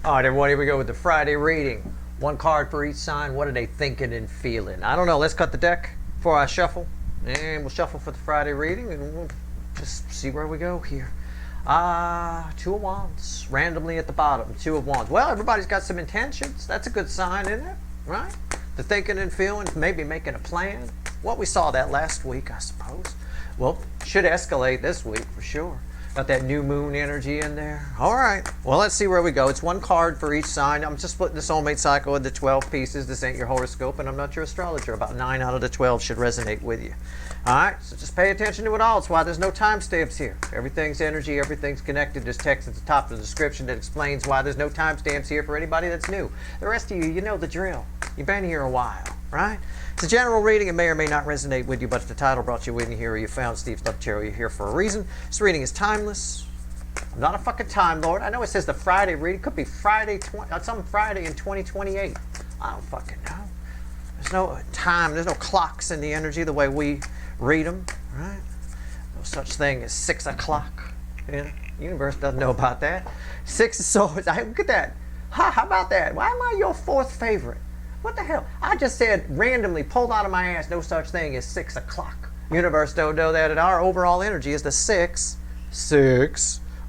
All right, everyone, here we go with the Friday reading. One card for each sign. What are they thinking and feeling? I don't know. Let's cut the deck before I shuffle. And we'll shuffle for the Friday reading, and we'll just see where we go here. Two of Wands. Randomly at the bottom, Two of Wands. Well, everybody's got some intentions. That's a good sign, isn't it? Right? The thinking and feeling, maybe making a plan. Well, we saw that last week, I suppose. Well, should escalate this week for sure. Got that new moon energy in there. All right. Well, let's see where we go. It's one card for each sign. I'm just splitting the soulmate cycle into 12 pieces. This ain't your horoscope, and I'm not your astrologer. About 9 out of the 12 should resonate with you. All right. So just pay attention to it all. That's why there's no timestamps here. Everything's energy. Everything's connected. There's text at the top of the description that explains why there's no timestamps here for anybody that's new. The rest of you, you know the drill. You've been here a while, right? It's a general reading. It may or may not resonate with you, but if the title brought you in here or you found Steve's Love Tarot, you're here for a reason. This reading is timeless. I'm not a fucking Time Lord. I know it says the Friday reading. Could be Friday, some Friday in 2028. I don't fucking know. There's no time. There's no clocks in the energy the way we read them, right? No such thing as 6 o'clock. Yeah, the universe doesn't know about that. 6 of Swords. Look at that. How about that? Why am I your fourth favorite? What the hell? I just said randomly, pulled out of my ass, no such thing as 6 o'clock. Universe don't know that, and our overall energy is the six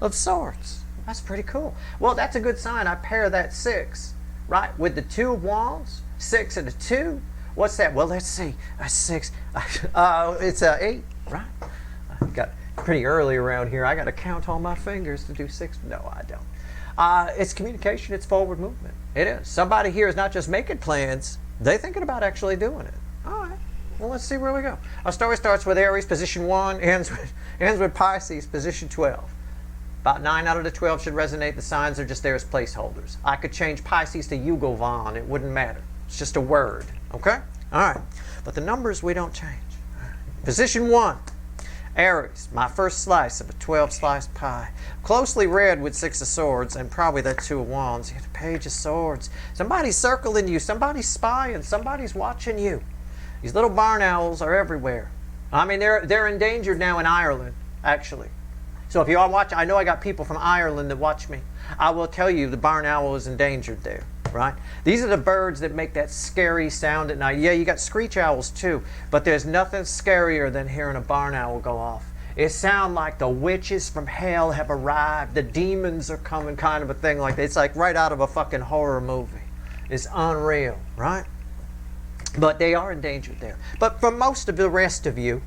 of Swords. That's pretty cool. Well, that's a good sign. I pair that 6, right, with the 2 of Wands, 6 and a 2. What's that? Well, let's see. A 6. It's a 8, right? I got pretty early around here. I got to count on my fingers to do 6. No, I don't. It's communication. It's forward movement. It is. Somebody here is not just making plans. They're thinking about actually doing it. All right. Well, let's see where we go. Our story starts with Aries, position 1, ends with Pisces, position 12. About 9 out of the 12 should resonate. The signs are just there as placeholders. I could change Pisces to Yugovan. It wouldn't matter. It's just a word. Okay? All right. But the numbers we don't change. Position 1. Aries, my first slice of a 12-slice pie. Closely read with 6 of Swords and probably that 2 of Wands. You have the Page of Swords. Somebody's circling you. Somebody's spying. Somebody's watching you. These little barn owls are everywhere. I mean, they're endangered now in Ireland, actually. So if you all watch, I know I got people from Ireland that watch me. I will tell you the barn owl is endangered there, right? These are the birds that make that scary sound at night. Yeah, you got screech owls too, but there's nothing scarier than hearing a barn owl go off. It sounds like the witches from hell have arrived. The demons are coming, kind of a thing like that. It's like right out of a fucking horror movie. It's unreal, right? But they are endangered there. But for most of the rest of you,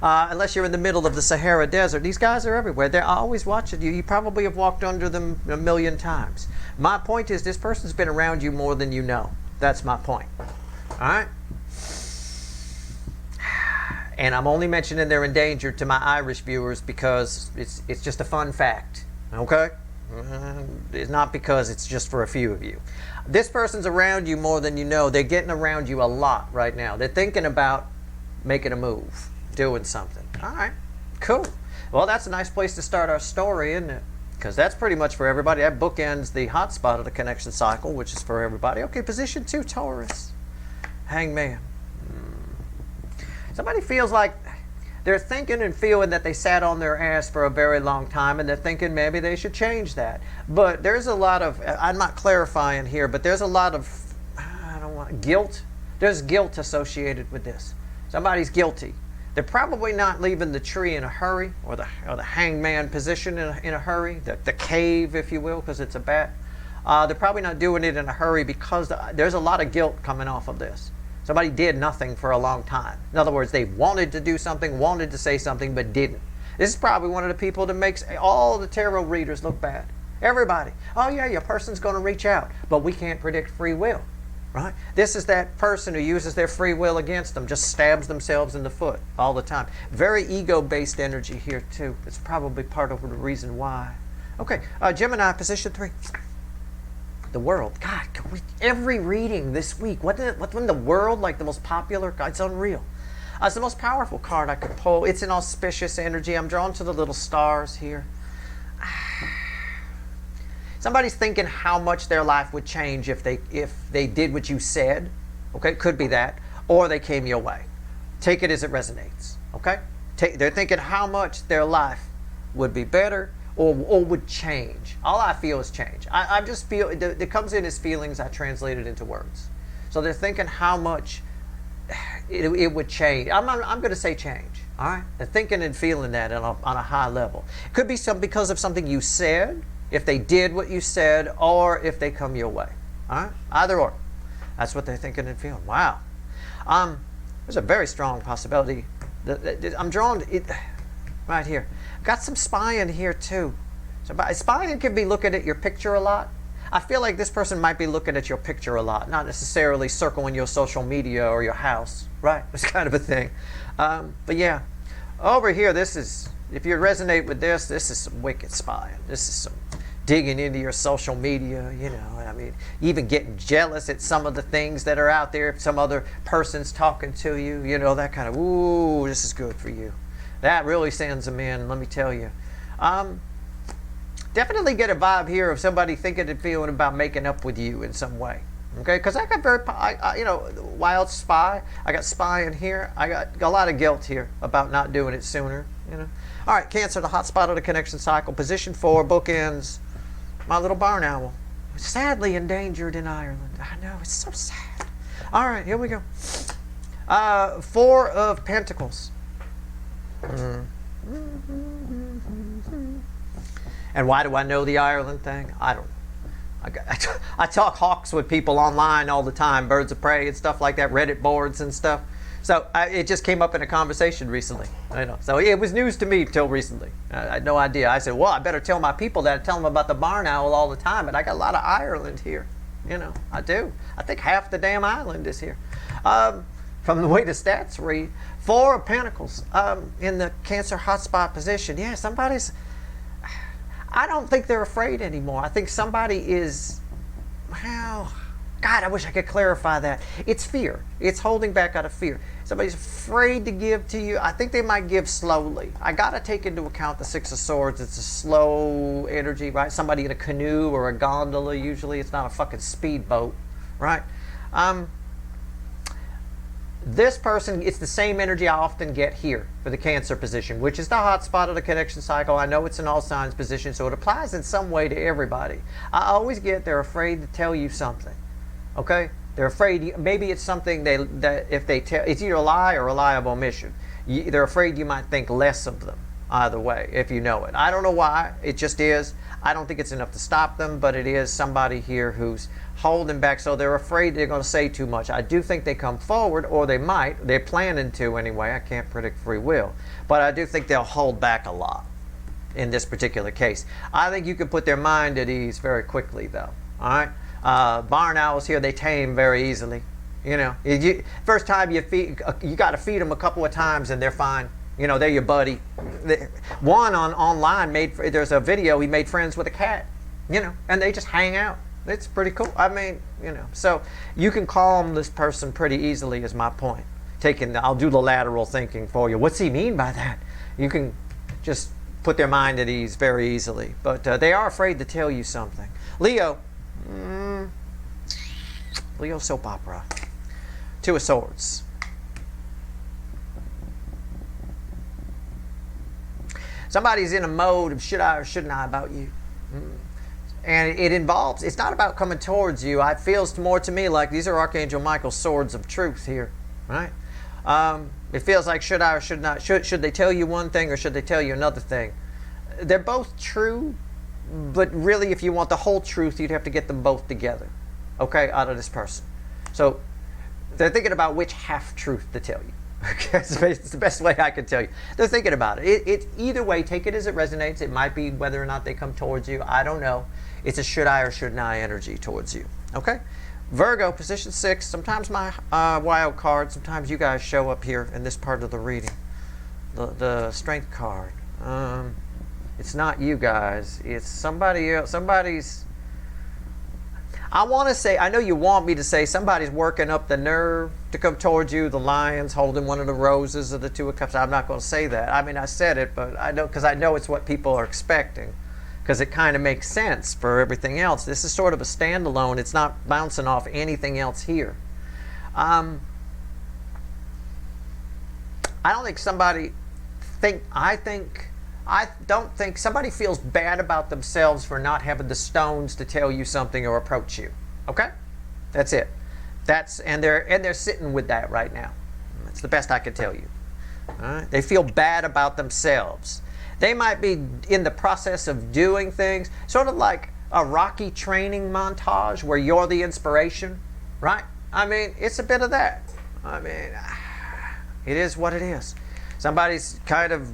unless you're in the middle of the Sahara Desert, these guys are everywhere. They're always watching you. You probably have walked under them a million times. My point is this person's been around you more than you know. That's my point. All right? And I'm only mentioning they're endangered to my Irish viewers because it's just a fun fact. Okay? It's not because it's just for a few of you. This person's around you more than you know. They're getting around you a lot right now. They're thinking about making a move, doing something. All right, cool. Well, that's a nice place to start our story, isn't it? Because that's pretty much for everybody. That bookends the hot spot of the connection cycle, which is for everybody. Okay, position 2, Taurus. Hangman. Somebody feels like they're thinking and feeling that they sat on their ass for a very long time, and they're thinking maybe they should change that. But there's a lot of, I'm not clarifying here, but there's a lot of, guilt. There's guilt associated with this. Somebody's guilty. They're probably not leaving the tree in a hurry, or the hangman position in a hurry, the cave, if you will, because it's a bat. They're probably not doing it in a hurry because there's a lot of guilt coming off of this. Somebody did nothing for a long time. In other words, they wanted to do something, wanted to say something, but didn't. This is probably one of the people that makes all the tarot readers look bad. Everybody. Oh yeah, your person's going to reach out, but we can't predict free will, right? This is that person who uses their free will against them, just stabs themselves in the foot all the time. Very ego-based energy here too. It's probably part of the reason why. Okay, Gemini, position 3. The World. God, every reading this week, when the World, like the most popular, God, it's unreal. It's the most powerful card I could pull. It's an auspicious energy. I'm drawn to the little stars here. Somebody's thinking how much their life would change if they did what you said. Okay, could be that. Or they came your way. Take it as it resonates. Okay? They're thinking how much their life would be better or would change. All I feel is change. I just feel it comes in as feelings. I translate it into words. So they're thinking how much it would change. I'm going to say change. All right, they're thinking and feeling that on a high level. It could be because of something you said, if they did what you said, or if they come your way. All right, either or. That's what they're thinking and feeling. Wow. There's a very strong possibility. I'm drawn to it right here. Got some spying here too. So spying can be looking at your picture a lot. I feel like this person might be looking at your picture a lot, not necessarily circling your social media or your house, right? It's kind of a thing. But yeah, over here, this is, if you resonate with this is some wicked spying. This is some digging into your social media, you know. I mean, even getting jealous at some of the things that are out there. If some other person's talking to you, you know, that kind of, ooh, this is good for you. That really sends them in, let me tell you. Definitely get a vibe here of somebody thinking and feeling about making up with you in some way. Okay, because I got you know, wild spy. I got spy in here. I got a lot of guilt here about not doing it sooner. You know. All right, Cancer, the hot spot of the connection cycle. Position 4, bookends. My little barn owl, sadly endangered in Ireland. I know, it's so sad. All right, here we go. 4 of Pentacles. And why do I know the Ireland thing? I don't know. I talk hawks with people online all the time, birds of prey and stuff like that, Reddit boards and stuff. So it just came up in a conversation recently. I know. So it was news to me till recently. I had no idea. I said, well, I better tell my people that. I tell them about the barn owl all the time. And I got a lot of Ireland here. You know, I do. I think half the damn island is here. From the way the stats read. 4 of Pentacles in the Cancer hotspot position. Yeah, somebody's... I don't think they're afraid anymore. I think somebody is, well, God, I wish I could clarify that. It's fear. It's holding back out of fear. Somebody's afraid to give to you. I think they might give slowly. I got to take into account the 6 of Swords. It's a slow energy, right? Somebody in a canoe or a gondola, usually. It's not a fucking speedboat, right? This person, it's the same energy I often get here for the Cancer position, which is the hot spot of the connection cycle. I know it's an all signs position, so it applies in some way to everybody. I always get they're afraid to tell you something. Okay? They're afraid, maybe it's something that if they tell, it's either a lie or a lie of omission. They're afraid you might think less of them either way, if you know it. I don't know why, it just is. I don't think it's enough to stop them, but it is somebody here who's holding back, so they're afraid they're going to say too much. I do think they come forward, or they might. They're planning to anyway. I can't predict free will. But I do think they'll hold back a lot in this particular case. I think you can put their mind at ease very quickly, though. All right? Barn owls here, they tame very easily. You know, first time you got to feed them a couple of times, and they're fine. You know, they're your buddy. One online there's a video, he made friends with a cat, you know, and they just hang out. It's pretty cool. I mean, you know, so you can calm this person pretty easily is my point. I'll do the lateral thinking for you. What's he mean by that? You can just put their mind at ease very easily. But they are afraid to tell you something. Leo. Leo soap opera. 2 of Swords. Somebody's in a mode of should I or shouldn't I about you. And it involves, it's not about coming towards you. It feels more to me like these are Archangel Michael's swords of truth here, right? It feels like should I or should not. Should they tell you one thing or should they tell you another thing? They're both true, but really if you want the whole truth, you'd have to get them both together, okay, out of this person. So they're thinking about which half-truth to tell you. Okay, it's the best way I can tell you. They're thinking about it. It's either way, take it as it resonates. It might be whether or not they come towards you. I don't know. It's a should I or shouldn't I energy towards you. Okay? Virgo, position 6. Sometimes my wild card, sometimes you guys show up here in this part of the reading. The strength card. It's not you guys. It's somebody else. Somebody's... I want to say, I know you want me to say somebody's working up the nerve to come towards you. The lion's holding one of the roses of the 2 of Cups. I'm not going to say that. I mean, I said it, but I know because I know it's what people are expecting. Because it kind of makes sense for everything else. This is sort of a standalone. It's not bouncing off anything else here. I don't think somebody I I don't think somebody feels bad about themselves for not having the stones to tell you something or approach you. Okay? That's it. And they're sitting with that right now. That's the best I can tell you. All right? They feel bad about themselves. They might be in the process of doing things, sort of like a Rocky training montage where you're the inspiration, right? I mean, it's a bit of that. I mean, it is what it is. Somebody's kind of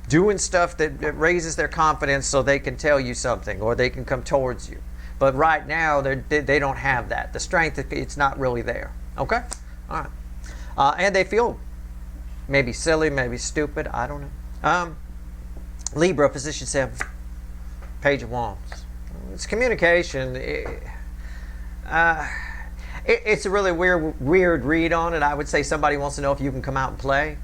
doing stuff that raises their confidence so they can tell you something or they can come towards you. But right now, they don't have that. The strength, it's not really there. Okay? All right. And they feel maybe silly, maybe stupid. I don't know. Libra, position 7. Page of Wands. It's communication. It's a really weird read on it. I would say somebody wants to know if you can come out and play.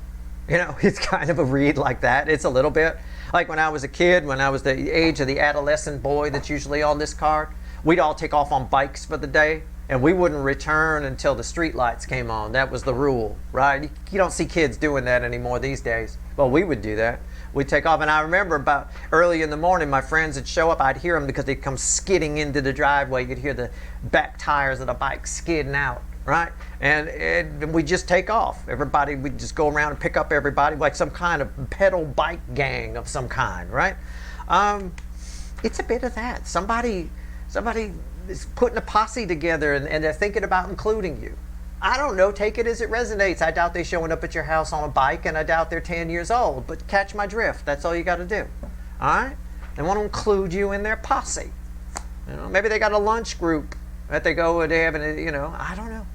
You know, it's kind of a read like that. It's a little bit. Like when I was a kid, when I was the age of the adolescent boy that's usually on this card, we'd all take off on bikes for the day, and we wouldn't return until the street lights came on. That was the rule, right? You don't see kids doing that anymore these days. Well, we would do that. We'd take off, and I remember about early in the morning, my friends would show up. I'd hear them because they'd come skidding into the driveway. You'd hear the back tires of the bike skidding out, right? And we'd just take off. Everybody, we'd just go around and pick up everybody like some kind of pedal bike gang of some kind, right? It's a bit of that. Somebody is putting a posse together and they're thinking about including you. I don't know, take it as it resonates. I doubt they're showing up at your house on a bike, and I doubt they're 10 years old, but catch my drift. That's all you got to do. All right? They want to include you in their posse. You know, maybe they got a lunch group that they go and they have, you know, I don't know.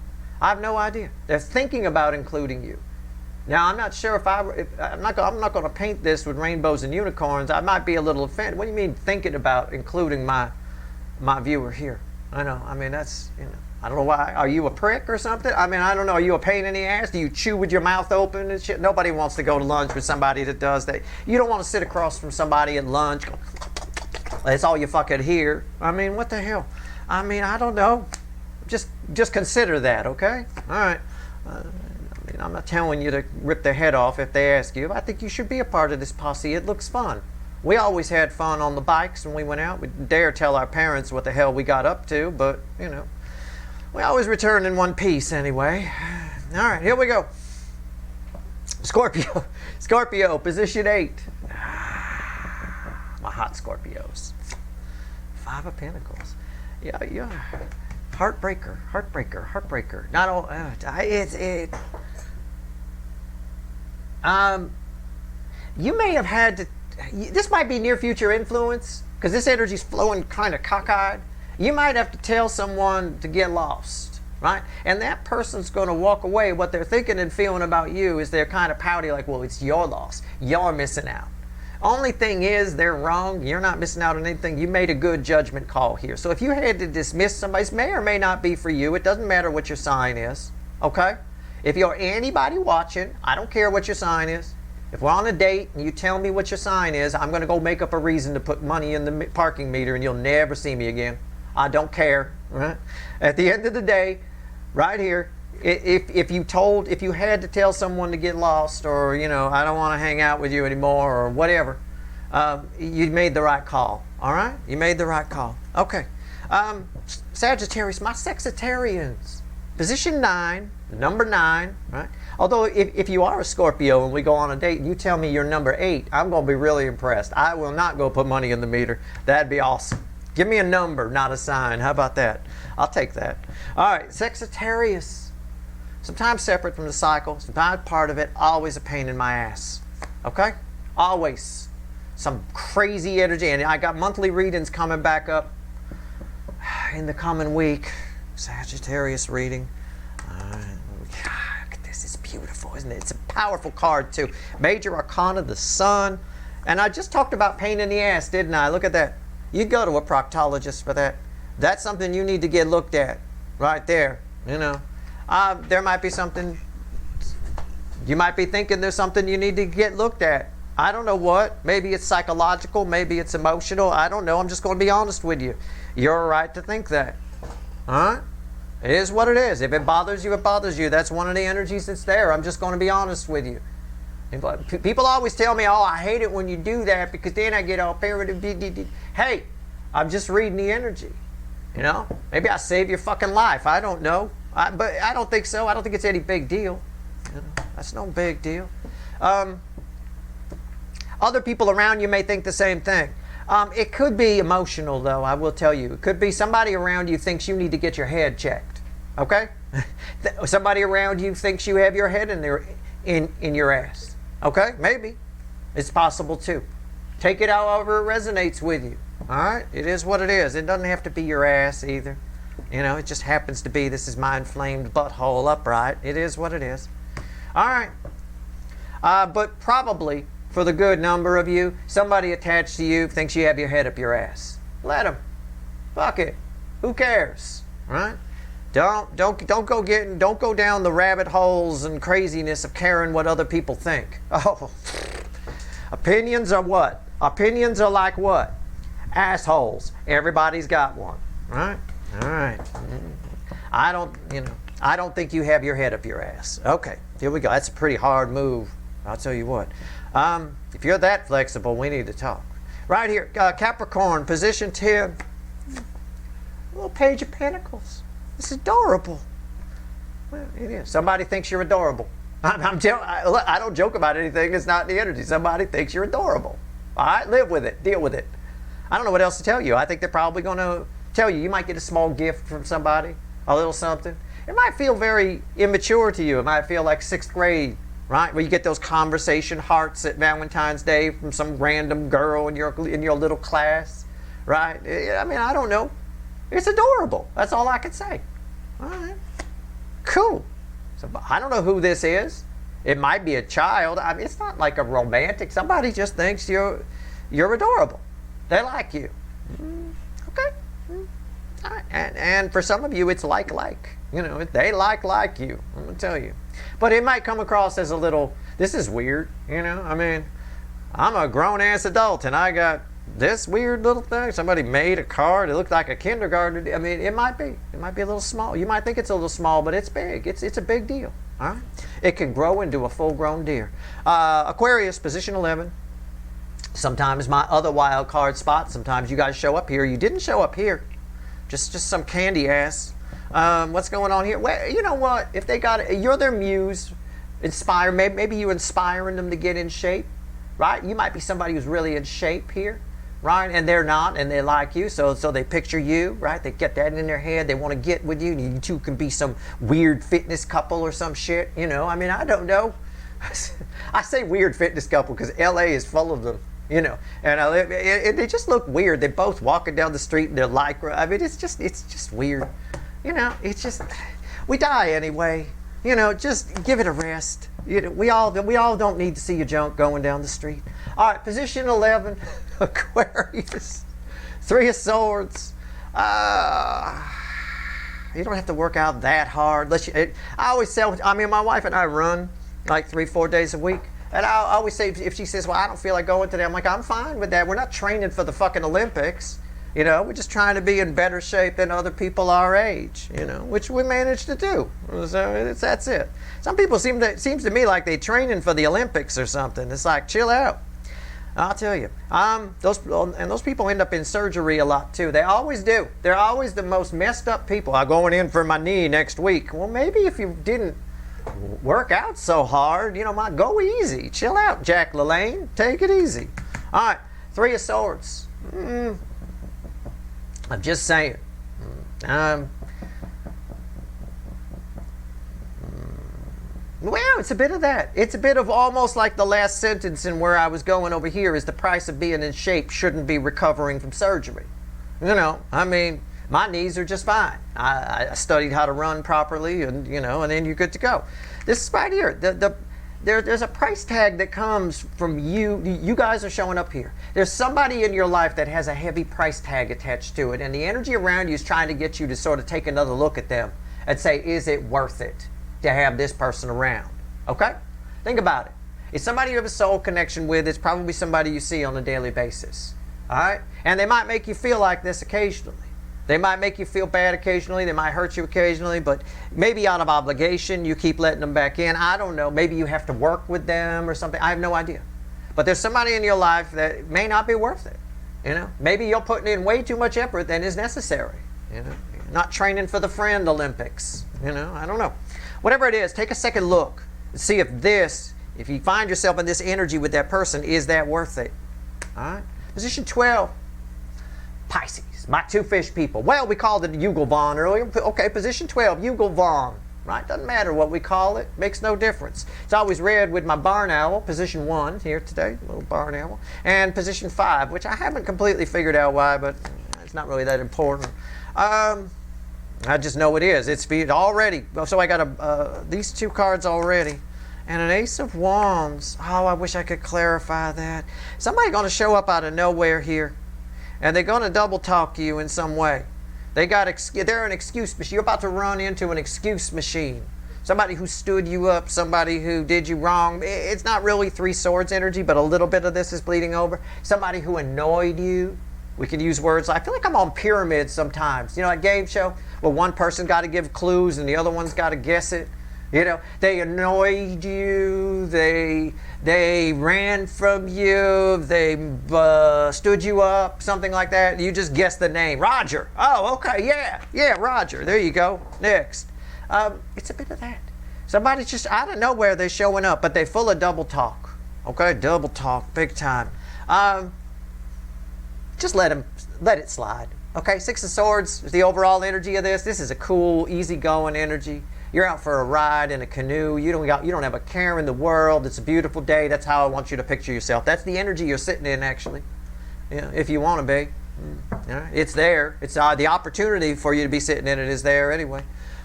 I have no idea. They're thinking about including you. Now, I'm not sure if I'm not going to paint this with rainbows and unicorns. I might be a little offended. What do you mean thinking about including my viewer here? I know. I mean, that's, you know. I don't know why. Are you a prick or something? I mean, I don't know. Are you a pain in the ass? Do you chew with your mouth open and shit? Nobody wants to go to lunch with somebody that does that. You don't want to sit across from somebody at lunch. That's all you fucking hear. I mean, what the hell? I mean, I don't know. Just consider that, okay? All right. I mean, I'm not telling you to rip their head off if they ask you. I think you should be a part of this posse. It looks fun. We always had fun on the bikes when we went out. We dare tell our parents what the hell we got up to, but, you know. We always return in one piece anyway. All right, here we go. Scorpio, position 8. My hot Scorpios. 5 of Pentacles. Yeah. Heartbreaker. Not all. You may have had to. This might be near future influence because this energy's flowing kind of cockeyed. You might have to tell someone to get lost, right? And that person's going to walk away. What they're thinking and feeling about you is they're kind of pouty, like, well, it's your loss. You're missing out. Only thing is, they're wrong. You're not missing out on anything. You made a good judgment call here. So if you had to dismiss somebody, it may or may not be for you. It doesn't matter what your sign is, okay? If you're anybody watching, I don't care what your sign is. If we're on a date and you tell me what your sign is, I'm going to go make up a reason to put money in the parking meter and you'll never see me again. I don't care. Right? At the end of the day, right here, if you had to tell someone to get lost, or, you know, I don't want to hang out with you anymore, or whatever, you made the right call. All right, you made the right call. Okay, Sagittarius, my Sexitarians, position 9, number 9. Right. Although if you are a Scorpio and we go on a date and you tell me you're number 8, I'm going to be really impressed. I will not go put money in the meter. That'd be awesome. Give me a number, not a sign. How about that? I'll take that. All right, Sagittarius. Sometimes separate from the cycle, sometimes part of it, always a pain in my ass. Okay? Always. Some crazy energy. And I got monthly readings coming back up in the coming week. Sagittarius reading. This is beautiful, isn't it? It's a powerful card, too. Major Arcana, the Sun. And I just talked about pain in the ass, didn't I? Look at that. You'd go to a proctologist for that. That's something you need to get looked at right there, you know. There might be something, you might be thinking there's something you need to get looked at. I don't know what. Maybe it's psychological, maybe it's emotional. I don't know. I'm just going to be honest with you. You're right to think that. All right? It is what it is. If it bothers you, it bothers you. That's one of the energies that's there. I'm just going to be honest with you. People always tell me, oh, I hate it when you do that because then I get all paranoid. Hey, I'm just reading the energy. You know, maybe I save your fucking life. I don't know. But I don't think so. I don't think it's any big deal. You know, that's no big deal. Other people around you may think the same thing. It could be emotional, though, I will tell you. It could be somebody around you thinks you need to get your head checked. Okay? Somebody around you thinks you have your head in your ass. Okay? Maybe. It's possible, too. Take it however it resonates with you. All right? It is what it is. It doesn't have to be your ass, either. You know, it just happens to be, this is my inflamed butthole upright. It is what it is. All right. But probably, for the good number of you, somebody attached to you thinks you have your head up your ass. Let them. Fuck it. Who cares? Right? Don't go down the rabbit holes and craziness of caring what other people think. Oh, opinions are what? Opinions are like what? Assholes. Everybody's got one. Right? All right. I don't think you have your head up your ass. Okay, here we go. That's a pretty hard move. I'll tell you what. If you're that flexible, we need to talk. Right here, Capricorn, position 10. A little Page of Pentacles. It's adorable. Well, it is. Somebody thinks you're adorable. I don't joke about anything that's not in the energy. Somebody thinks you're adorable. All right, live with it. Deal with it. I don't know what else to tell you. I think they're probably going to tell you. You might get a small gift from somebody, a little something. It might feel very immature to you. It might feel like 6th grade, right? Where you get those conversation hearts at Valentine's Day from some random girl in your little class, right? I mean, I don't know. It's adorable. That's all I can say. All right. Cool. So I don't know who this is. It might be a child. I mean, it's not like a romantic. Somebody just thinks you're adorable. They like you. Okay. All right. And for some of you, it's like. You know, they like you. I'm going to tell you. But it might come across as a little, this is weird. You know, I mean, I'm a grown-ass adult and I got this weird little thing. Somebody made a card. It looked like a kindergarten. I mean, it might be. It might be a little small. You might think it's a little small, but it's big. It's a big deal. All right? It can grow into a full-grown deer. Aquarius, position 11. Sometimes my other wild card spot. Sometimes you guys show up here. You didn't show up here. Just some candy ass. What's going on here? Well, you know what? If they got it, you're their muse. Inspire. Maybe you inspiring them to get in shape. Right? You might be somebody who's really in shape here. Right? And they're not, and they like you, so they picture you, right? They get that in their head. They want to get with you, and you two can be some weird fitness couple or some shit, you know? I mean, I don't know. I say weird fitness couple because LA is full of them, you know? And they just look weird. They're both walking down the street in their lycra. I mean, it's just weird. You know, it's just, we die anyway. You know, just give it a rest. You know, we all don't need to see your junk going down the street. All right, position 11, Aquarius, 3 of Swords. You don't have to work out that hard. I always say, I mean, my wife and I run like 3-4 days a week. And I always say, if she says, well, I don't feel like going today, I'm like, I'm fine with that. We're not training for the fucking Olympics. You know, we're just trying to be in better shape than other people our age, you know, which we managed to do. So that's it. Some people seems to me like they training for the Olympics or something. It's like, chill out. I'll tell you. Those people end up in surgery a lot too. They always do. They're always the most messed up people. I'm going in for my knee next week. Well, maybe if you didn't work out so hard, you know, go easy. Chill out, Jack LaLanne. Take it easy. All right, 3 of Swords. I'm just saying. Well, it's a bit of that. It's a bit of almost like the last sentence in where I was going over here is the price of being in shape shouldn't be recovering from surgery. You know, I mean, my knees are just fine. I studied how to run properly and, you know, and then you're good to go. This is right here. There's a price tag that comes from you. You guys are showing up here. There's somebody in your life that has a heavy price tag attached to it, and the energy around you is trying to get you to sort of take another look at them and say, is it worth it to have this person around? Okay? Think about it. It's somebody you have a soul connection with. It's probably somebody you see on a daily basis. All right? And they might make you feel like this occasionally. They might make you feel bad occasionally. They might hurt you occasionally, but maybe out of obligation, you keep letting them back in. I don't know. Maybe you have to work with them or something. I have no idea. But there's somebody in your life that may not be worth it. You know, maybe you're putting in way too much effort than is necessary. You know, you're not training for the friend Olympics. You know, I don't know. Whatever it is, take a second look and see if you find yourself in this energy with that person, is that worth it? All right. Position 12, Pisces. My two fish people. Well, we called it Yugelvon earlier. Okay, position 12, Yugelvon. Right? Doesn't matter what we call it. Makes no difference. It's always red with my barn owl, position 1 here today, little barn owl. And position 5, which I haven't completely figured out why, but it's not really that important. I just know it is. It's already. So I got these two cards already. And an Ace of Wands. Oh, I wish I could clarify that. Somebody's going to show up out of nowhere here. And they're going to double talk you in some way. They're an excuse machine. You're about to run into an excuse machine. Somebody who stood you up, somebody who did you wrong. It's not really Three Swords energy, but a little bit of this is bleeding over. Somebody who annoyed you. We can use words like, I feel like I'm on pyramids sometimes. You know, a game show where one person got to give clues and the other one's got to guess it. You know, they annoyed you, they ran from you, they stood you up, something like that. You just guess the name. Roger. Oh, okay, yeah, Roger. There you go. Next. It's a bit of that. Somebody's just out of nowhere, they're showing up, but they're full of double talk. Okay, double talk, big time. Just let it slide. Okay, Six of Swords is the overall energy of this. This is a cool, easygoing energy. You're out for a ride in a canoe. You don't have a care in the world. It's a beautiful day. That's how I want you to picture yourself. That's the energy you're sitting in, actually. Yeah, if you want to be. Yeah, it's there. It's the opportunity for you to be sitting in it is there anyway.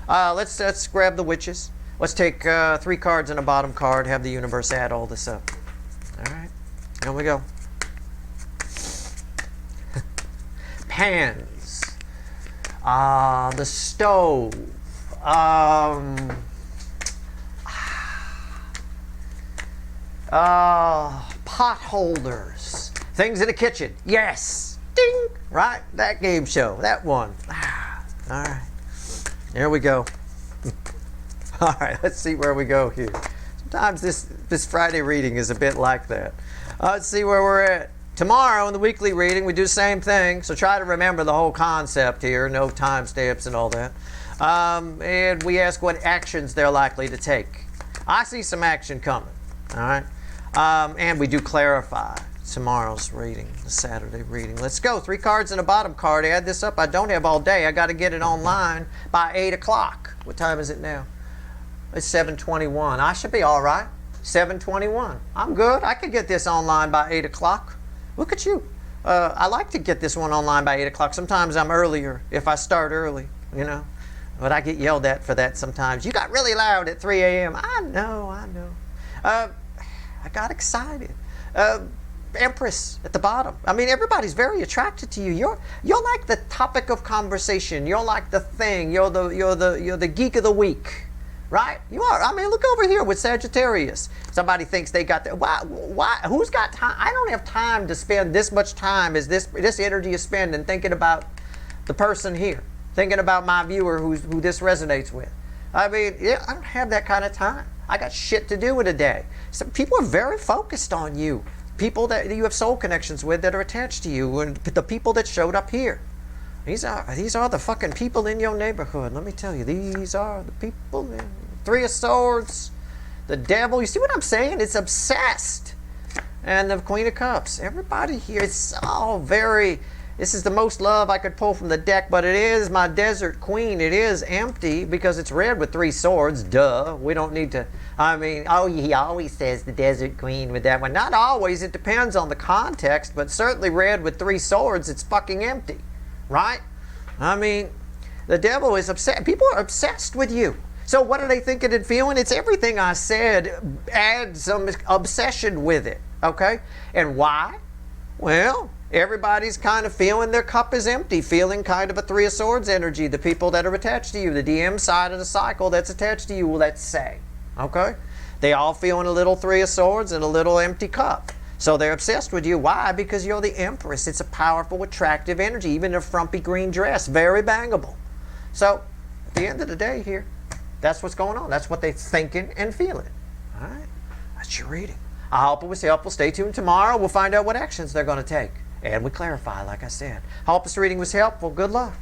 Let's grab the witches. Let's take 3 cards and a bottom card. Have the universe add all this up. All right. Here we go. Pans. The stove. Pot holders. Things in the kitchen. Yes. Ding. Right? That game show. That one. All right. There we go. All right. Let's see where we go here. Sometimes this Friday reading is a bit like that. Let's see where we're at. Tomorrow in the weekly reading, we do the same thing. So try to remember the whole concept here. No timestamps and all that. And we ask what actions they're likely to take. I see some action coming. All right. And we do clarify tomorrow's reading, the Saturday reading. Let's go. 3 cards and a bottom card. Add this up. I don't have all day. I got to get it online by 8 o'clock. What time is it now? It's 7:21. I should be all right. 7:21. I'm good. I could get this online by 8 o'clock. Look at you. I like to get this one online by 8 o'clock. Sometimes I'm earlier if I start early, you know. But I get yelled at for that sometimes. You got really loud at 3 a.m. I know. I got excited. Empress at the bottom. I mean, everybody's very attracted to you. You're like the topic of conversation. You're like the thing. You're the geek of the week, right? You are. I mean, look over here with Sagittarius. Somebody thinks they got that. Why? Who's got time? I don't have time to spend this much time as this energy is spending thinking about the person here. Thinking about my viewer who this resonates with. I mean, yeah, I don't have that kind of time. I got shit to do in a day. Some people are very focused on you. People that you have soul connections with that are attached to you, and the people that showed up here. These are the fucking people in your neighborhood. Let me tell you, these are the people. 3 of Swords, the Devil. You see what I'm saying? It's obsessed. And the Queen of Cups. Everybody here is all very. This is the most love I could pull from the deck, but it is my Desert Queen. It is empty because it's red with 3 swords. Duh. We don't need to. I mean, oh, he always says the Desert Queen with that one. Not always. It depends on the context, but certainly red with 3 swords, it's fucking empty. Right? I mean, the devil is upset. People are obsessed with you. So what are they thinking and feeling? It's everything I said. Add some obsession with it. Okay? And why? Well, everybody's kind of feeling their cup is empty, feeling kind of a 3 of Swords energy. The people that are attached to you, the DM side of the cycle that's attached to you, let's say. Okay? They all feeling a little 3 of Swords and a little empty cup. So they're obsessed with you. Why? Because you're the Empress. It's a powerful, attractive energy. Even a frumpy green dress. Very bangable. So, at the end of the day here, that's what's going on. That's what they're thinking and feeling. All right? That's your reading. I hope it was helpful. Stay tuned tomorrow. We'll find out what actions they're going to take. And we clarify, like I said. I hope this reading was helpful. Good luck.